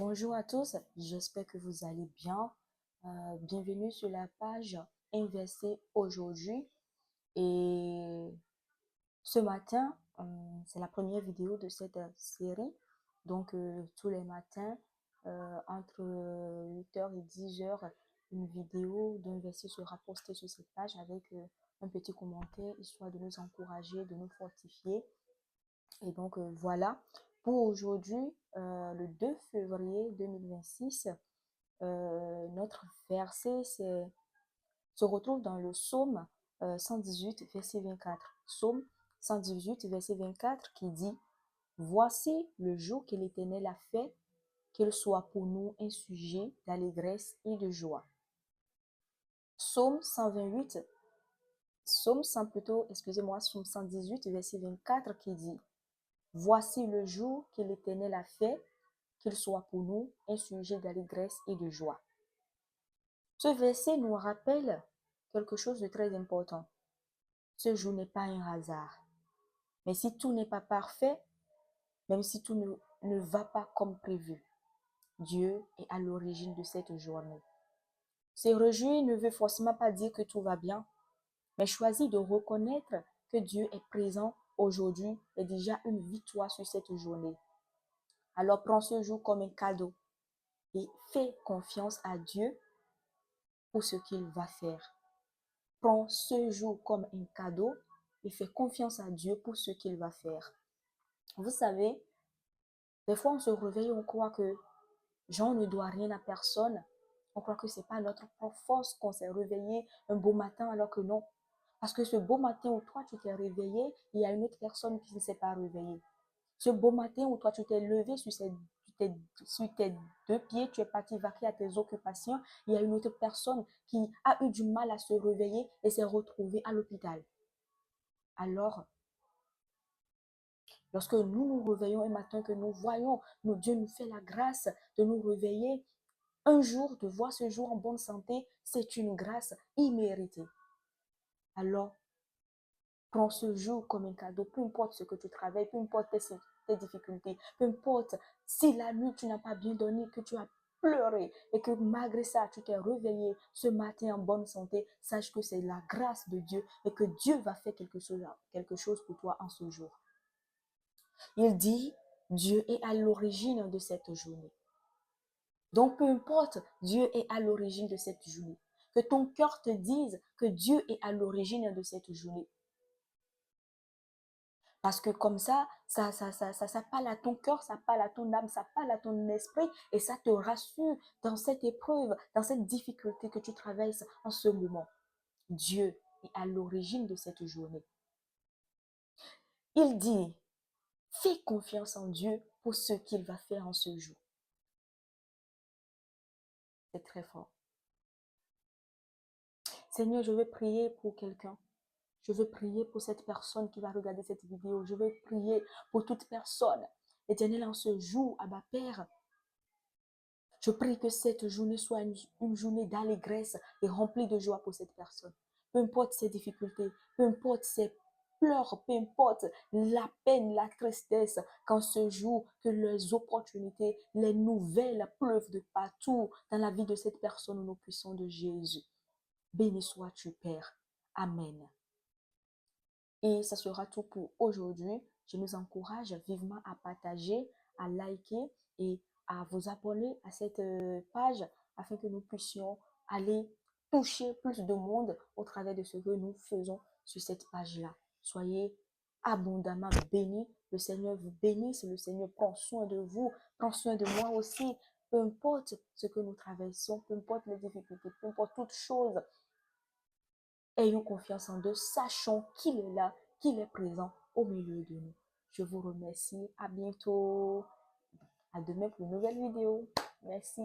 Bonjour à tous, j'espère que vous allez bien. Bienvenue sur la page Investir aujourd'hui. Et ce matin, c'est la première vidéo de cette série. Donc, tous les matins, entre 8h et 10h, une vidéo d'Investir sera postée sur cette page avec un petit commentaire, histoire de nous encourager, de nous fortifier. Et donc, voilà. Pour aujourd'hui, le 2 février 2026, notre verset se retrouve dans le psaume 118, verset 24. Psaume 118, verset 24 qui dit: Voici le jour que l'Éternel a fait, qu'il soit pour nous un sujet d'allégresse et de joie. Psaume 128, Psaume 100 plutôt, excusez-moi, Psaume 118, verset 24 qui dit: Voici le jour que l'Éternel a fait, qu'il soit pour nous un sujet d'allégresse et de joie. Ce verset nous rappelle quelque chose de très important. Ce jour n'est pas un hasard. Mais si tout n'est pas parfait, même si tout ne va pas comme prévu, Dieu est à l'origine de cette journée. Se réjouir ne veut forcément pas dire que tout va bien, mais choisir de reconnaître que Dieu est présent aujourd'hui est déjà une victoire sur cette journée. Alors prends ce jour comme un cadeau et fais confiance à Dieu pour ce qu'il va faire. Prends ce jour comme un cadeau et fais confiance à Dieu pour ce qu'il va faire. Vous savez, des fois on se réveille, on croit que Jean ne doit rien à personne. On croit que ce n'est pas notre propre force qu'on s'est réveillé un beau matin alors que non. Parce que ce beau matin où toi tu t'es réveillé, il y a une autre personne qui ne s'est pas réveillée. Ce beau matin où toi tu t'es levé sur tes deux pieds, tu es parti vaquer à tes occupations, il y a une autre personne qui a eu du mal à se réveiller et s'est retrouvée à l'hôpital. Alors, lorsque nous nous réveillons un matin, que nous voyons, Dieu nous fait la grâce de nous réveiller, un jour, de voir ce jour en bonne santé, c'est une grâce imméritée. Alors, prends ce jour comme un cadeau, peu importe ce que tu travailles, peu importe tes difficultés, peu importe si la nuit tu n'as pas bien dormi, que tu as pleuré et que malgré ça tu t'es réveillé ce matin en bonne santé, sache que c'est la grâce de Dieu et que Dieu va faire quelque chose pour toi en ce jour. Il dit, Dieu est à l'origine de cette journée. Donc, peu importe, Dieu est à l'origine de cette journée. Que ton cœur te dise que Dieu est à l'origine de cette journée. Parce que comme ça parle à ton cœur, ça parle à ton âme, ça parle à ton esprit et ça te rassure dans cette épreuve, dans cette difficulté que tu traverses en ce moment. Dieu est à l'origine de cette journée. Il dit, fais confiance en Dieu pour ce qu'il va faire en ce jour. C'est très fort. Seigneur, je veux prier pour quelqu'un. Je veux prier pour cette personne qui va regarder cette vidéo. Je veux prier pour toute personne. Éternel, en ce jour, Abba Père, je prie que cette journée soit une journée d'allégresse et remplie de joie pour cette personne. Peu importe ses difficultés, peu importe ses pleurs, peu importe la peine, la tristesse, qu'en ce jour, que les opportunités, les nouvelles pleuvent de partout dans la vie de cette personne au nom puissant de Jésus. Béni sois-tu, Père. Amen. Et ça sera tout pour aujourd'hui. Je nous encourage vivement à partager, à liker et à vous abonner à cette page afin que nous puissions aller toucher plus de monde au travers de ce que nous faisons sur cette page-là. Soyez abondamment bénis. Le Seigneur vous bénisse. Le Seigneur prend soin de vous, prend soin de moi aussi. Peu importe ce que nous traversons, peu importe les difficultés, peu importe toute chose, ayons confiance en Dieu, sachons qu'il est là, qu'il est présent au milieu de nous. Je vous remercie. À bientôt. À demain pour une nouvelle vidéo. Merci.